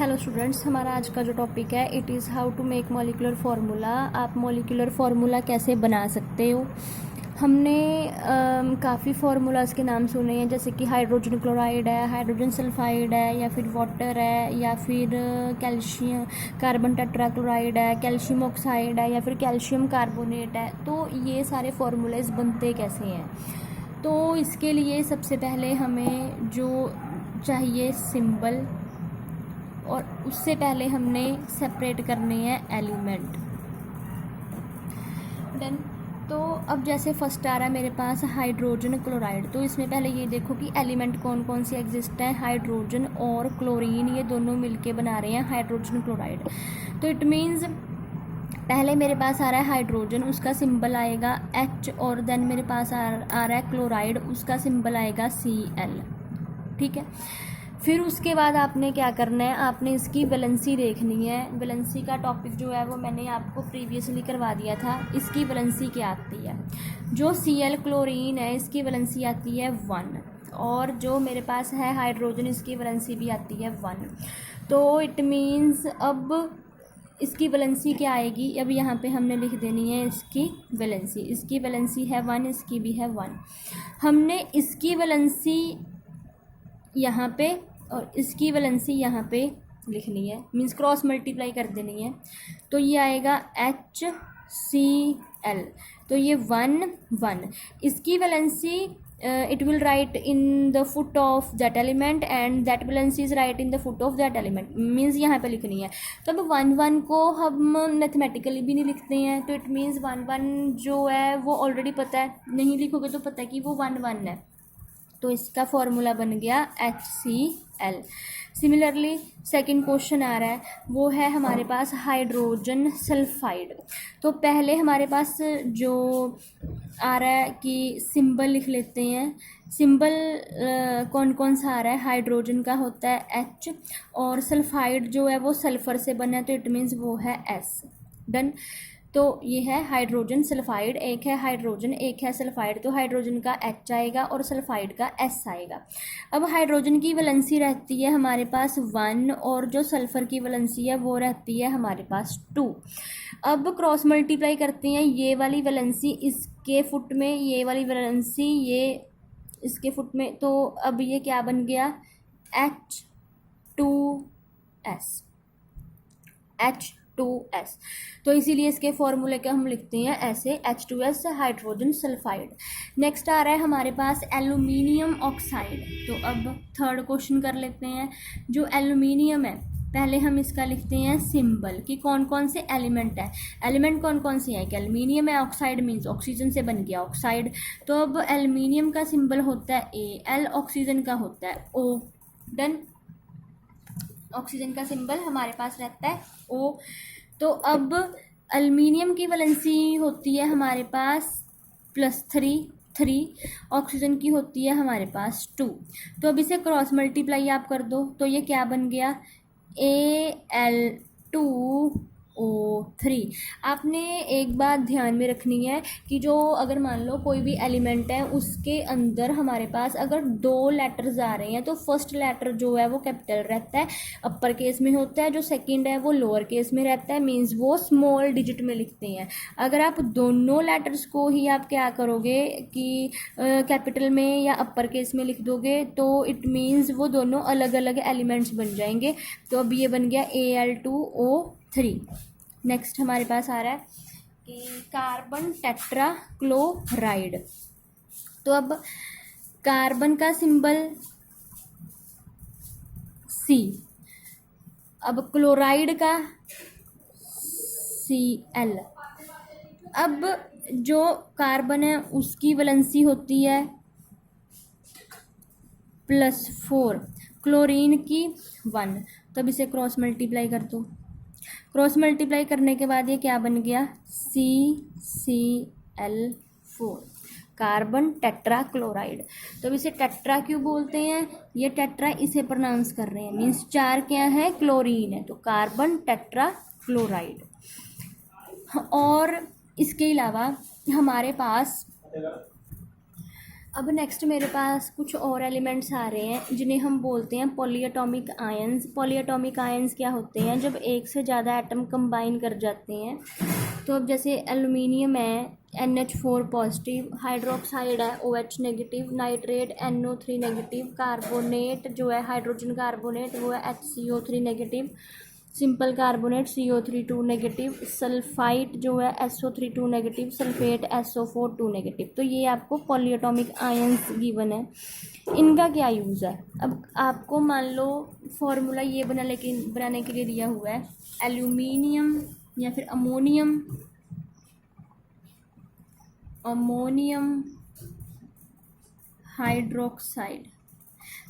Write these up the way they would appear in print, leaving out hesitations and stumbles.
Hello students, हमारा आज का जो टॉपिक है it is how to make molecular formula. आप मॉलिक्यूलर फार्मूला कैसे बना सकते हो। हमने काफ़ी फार्मूलाज के नाम सुने हैं, जैसे कि हाइड्रोजन क्लोराइड है, हाइड्रोजन सल्फाइड है, या फिर वाटर है, या फिर कैल्शियम कार्बन टेट्राक्लोराइड है, कैल्शियम ऑक्साइड है, या फिर कैल्शियम कार्बोनेट है। तो ये सारे फार्मूलेज बनते कैसे हैं। तो इसके लिए सबसे पहले हमें जो चाहिए सिंबल, और उससे पहले हमने सेपरेट करने हैं एलिमेंट। देन तो अब जैसे फर्स्ट आ रहा है मेरे पास हाइड्रोजन क्लोराइड, तो इसमें पहले ये देखो कि एलिमेंट कौन कौन से एग्जिस्ट हैं। हाइड्रोजन और क्लोरीन ये दोनों मिलके बना रहे हैं हाइड्रोजन क्लोराइड। तो इट मीन्स पहले मेरे पास आ रहा है हाइड्रोजन, उसका सिंबल आएगा H, और देन मेरे पास आ रहा है क्लोराइड, उसका सिंबल आएगा Cl। ठीक है। फिर उसके बाद आपने क्या करना है, आपने इसकी वैलेंसी देखनी है। वैलेंसी का टॉपिक जो है वो मैंने आपको प्रीवियसली करवा दिया था। इसकी वैलेंसी क्या आती है, जो Cl क्लोरीन है इसकी वैलेंसी आती है 1, और जो मेरे पास है हाइड्रोजन इसकी वैलेंसी भी आती है 1। तो इट मीन्स अब इसकी वैलेंसी क्या आएगी, अब यहाँ पे हमने लिख देनी है इसकी वैलेंसी। इसकी वैलेंसी है 1, इसकी भी है 1। हमने इसकी वैलेंसी यहाँ पे और इसकी वैलेंसी यहाँ पे लिखनी है, मीन्स क्रॉस मल्टीप्लाई कर देनी है। तो ये आएगा HCl, तो ये 1 1। इसकी valency it will write in the foot of that element and that valency is write in the foot of that element, means यहाँ पे लिखनी है। तो अब 1 1 को हम मैथमेटिकली भी नहीं लिखते हैं, तो इट मीन्स 1 1 जो है वो ऑलरेडी पता है, नहीं लिखोगे तो पता है कि वो 1 1 है। तो इसका फॉर्मूला बन गया HCl। सिमिलरली सेकंड क्वेश्चन आ रहा है, वो है हमारे पास हाइड्रोजन सल्फाइड। तो पहले हमारे पास जो आ रहा है कि सिंबल लिख लेते हैं। सिंबल कौन कौन सा आ रहा है, हाइड्रोजन का होता है H, और सल्फाइड जो है वो सल्फर से बना है, तो इट मीन्स वो है S। डन। तो ये है हाइड्रोजन सल्फाइड, एक है हाइड्रोजन एक है सल्फाइड। तो हाइड्रोजन का H आएगा और सल्फाइड का S आएगा। अब हाइड्रोजन की वैलेंसी रहती है हमारे पास 1, और जो सल्फर की वैलेंसी है वो रहती है हमारे पास 2। अब क्रॉस मल्टीप्लाई करते हैं, ये वाली वैलेंसी इसके फुट में, ये वाली वैलेंसी ये इसके फुट में। तो अब ये क्या बन गया, H2S। तो इसीलिए इसके फॉर्मूले का हम लिखते हैं ऐसे, H2S हाइड्रोजन सल्फाइड। नेक्स्ट आ रहा है हमारे पास एल्यूमिनियम ऑक्साइड। तो अब थर्ड क्वेश्चन कर लेते हैं। जो एल्यूमिनियम है, पहले हम इसका लिखते हैं सिंबल कि कौन कौन से एलिमेंट है। एलिमेंट कौन कौन से हैं, कि एल्यूमिनियम है, ऑक्साइड मीन्स ऑक्सीजन से बन गया ऑक्साइड। तो अब एल्यूमिनियम का सिंबल होता है Al, ऑक्सीजन का होता है O। डन। ऑक्सीजन का सिंबल हमारे पास रहता है O। तो अब एल्यूमिनियम की वैलेंसी होती है हमारे पास +3, ऑक्सीजन की होती है हमारे पास 2। तो अब इसे क्रॉस मल्टीप्लाई आप कर दो, तो ये क्या बन गया, Al2O3। आपने एक बात ध्यान में रखनी है कि जो अगर मान लो कोई भी एलिमेंट है उसके अंदर हमारे पास अगर 2 लेटर्स आ रहे हैं, तो फर्स्ट लेटर जो है वो कैपिटल रहता है, अपर केस में होता है, जो सेकंड है वो लोअर केस में रहता है, मीन्स वो स्मॉल डिजिट में लिखते हैं। अगर आप दोनों लेटर्स को ही आप क्या करोगे कि कैपिटल में या अपर केस में लिख दोगे, तो इट मीन्स वो दोनों अलग अलग एलिमेंट्स बन जाएंगे। तो अब ये बन गया Al2O3। नेक्स्ट हमारे पास आ रहा है कि कार्बन टेट्राक्लोराइड। तो अब कार्बन का सिंबल C, अब क्लोराइड का Cl। अब जो कार्बन है उसकी वैलेंसी होती है +4, क्लोरीन की 1। तब इसे क्रॉस मल्टीप्लाई कर दो। क्रॉस मल्टीप्लाई करने के बाद ये क्या बन गया, CCl4, कार्बन टेट्राक्लोराइड। तो अब इसे टेट्रा क्यों बोलते हैं, ये टेट्रा इसे प्रोनाउंस कर रहे हैं, मीन्स 4 क्या है, क्लोरीन है, तो कार्बन टेट्राक्लोराइड। और इसके अलावा हमारे पास अब नेक्स्ट मेरे पास कुछ और एलिमेंट्स आ रहे हैं जिन्हें हम बोलते हैं पॉलीएटॉमिक आयंस। पॉलीएटॉमिक आयंस क्या होते हैं? जब एक से ज़्यादा एटम कंबाइन कर जाते हैं। तो अब जैसे एल्यूमिनियम है NH4 पॉजिटिव, हाइड्रोक्साइड है OH negative, nitrate NO3 negative, carbonate जो है हाइड्रोजन कार्बोनेट वो है HCO3 negative, simple carbonate CO3 2 negative, sulphite जो है SO3 2 negative, sulphate SO4 2 negative. तो ये आपको पॉलीएटॉमिक आयंस गिवन है। इनका क्या यूज़ है? अब आपको मान लो फॉर्मूला ये बनाने के लिए दिया हुआ है एल्यूमिनियम या फिर अमोनियम हाइड्रोक्साइड।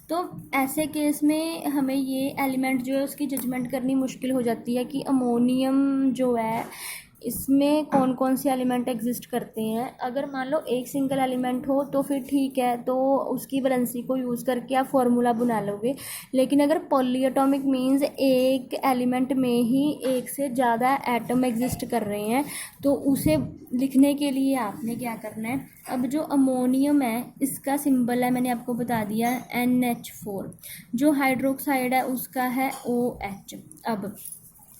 तो ऐसे केस में हमें ये एलिमेंट जो है उसकी जजमेंट करनी मुश्किल हो जाती है कि अमोनियम जो है इसमें कौन कौन से एलिमेंट एग्जिस्ट करते हैं। अगर मान लो एक सिंगल एलिमेंट हो तो फिर ठीक है, तो उसकी वैलेंसी को यूज़ करके आप फॉर्मूला बना लोगे। लेकिन अगर पॉलीएटॉमिक मीन्स एक एलिमेंट में ही एक से ज़्यादा एटम एग्जिस्ट कर रहे हैं, तो उसे लिखने के लिए आपने क्या करना है? अब जो अमोनियम है इसका सिंबल है मैंने आपको बता दिया NH4, जो हाइड्रोक्साइड है उसका है OH। अब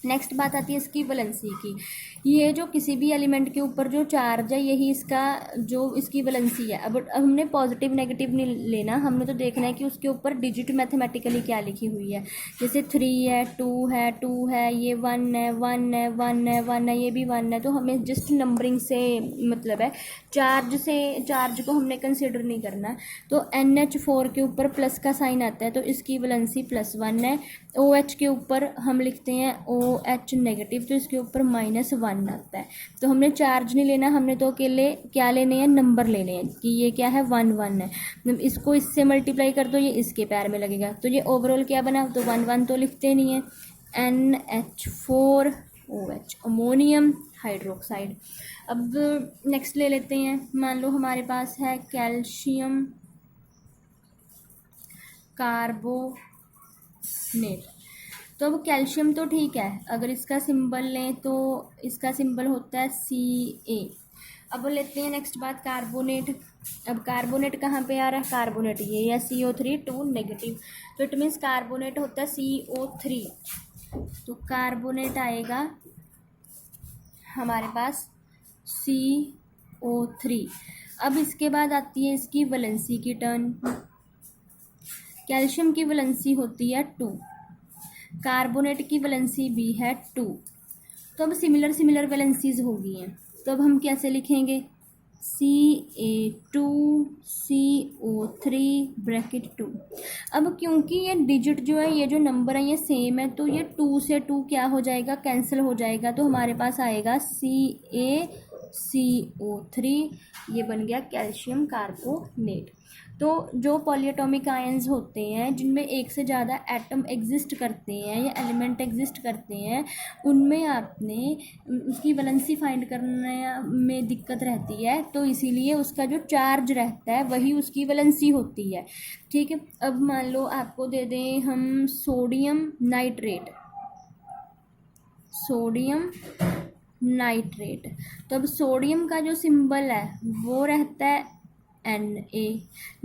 नेक्स्ट बात आती है इसकी वैलेंसी की। ये जो किसी भी एलिमेंट के ऊपर जो चार्ज है यही इसका जो इसकी वैलेंसी है। अब हमने पॉजिटिव नेगेटिव नहीं लेना, हमने तो देखना है कि उसके ऊपर डिजिट मैथमेटिकली क्या लिखी हुई है। जैसे 3 है, 2 है, ये 1 है, 1 है, 1 है, 1 है, ये भी 1 है। तो हमें जस्ट नंबरिंग से मतलब है, चार्ज को हमने कंसिडर नहीं करना। तो NH4 के ऊपर प्लस का साइन आता है तो इसकी वैलेंसी +1 है। OH के ऊपर हम लिखते हैं OH नेगेटिव, तो इसके ऊपर -1 आता है। तो हमने चार्ज नहीं लेना, हमने तो अकेले क्या लेने हैं? नंबर लेने हैं कि ये क्या है 1 1 है। इसको इससे मल्टीप्लाई कर दो, ये इसके पैर में लगेगा। तो ये ओवरऑल क्या बना? तो 1 1 तो लिखते नहीं है, NH4 OH अमोनियम हाइड्रोक्साइड। अब नेक्स्ट ले लेते हैं। मान लो हमारे पास है कैल्शियम कार्बोनेट। तो अब कैल्शियम तो ठीक है, अगर इसका सिंबल लें तो इसका सिंबल होता है Ca। अब लेते हैं नेक्स्ट बात कार्बोनेट। अब कार्बोनेट कहाँ पे आ रहा है? कार्बोनेट ये है CO3 2 नेगेटिव, तो इट मीन्स कार्बोनेट होता है CO3। तो कार्बोनेट आएगा हमारे पास CO3। अब इसके बाद आती है इसकी वैलेंसी की टर्न। कैल्शियम की वैलेंसी होती है 2, कार्बोनेट की वैलेंसी भी है 2। तो अब सिमिलर वैलेंसीज हो गई हैं। तो अब हम कैसे लिखेंगे? Ca2 CO3 bracket 2। अब क्योंकि ये डिजिट जो है, ये जो नंबर है ये सेम है, तो ये 2 से 2 क्या हो जाएगा? कैंसिल हो जाएगा। तो हमारे पास आएगा CaCO3, ये बन गया कैल्शियम कार्बोनेट। तो जो पॉलीएटॉमिक आयंस होते हैं जिनमें एक से ज़्यादा एटम एग्जिस्ट करते हैं या एलिमेंट एग्जिस्ट करते हैं, उनमें आपने उसकी वैलेंसी फाइंड करने में दिक्कत रहती है। तो इसीलिए उसका जो चार्ज रहता है वही उसकी वैलेंसी होती है। ठीक है। अब मान लो आपको दे दें हम सोडियम नाइट्रेट। तो अब सोडियम का जो सिंबल है वो रहता है Na,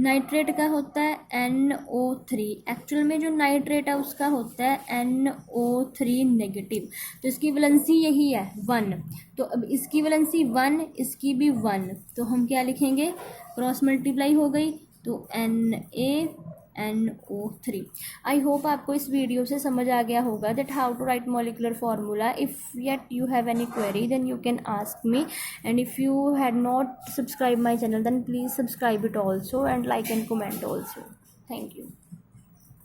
नाइट्रेट का होता है NO3। एक्चुअल में जो नाइट्रेट है उसका होता है NO3 नेगेटिव। तो इसकी वैलेंसी यही है 1। तो अब इसकी वैलेंसी 1, इसकी भी 1, तो हम क्या लिखेंगे? क्रॉस मल्टीप्लाई हो गई तो NaNO3। आई होप आपको इस वीडियो से समझ आ गया होगा that how to write molecular formula. If yet you have any query then you can ask me, and if you had not subscribed my channel then please subscribe it also and like and comment also. Thank you.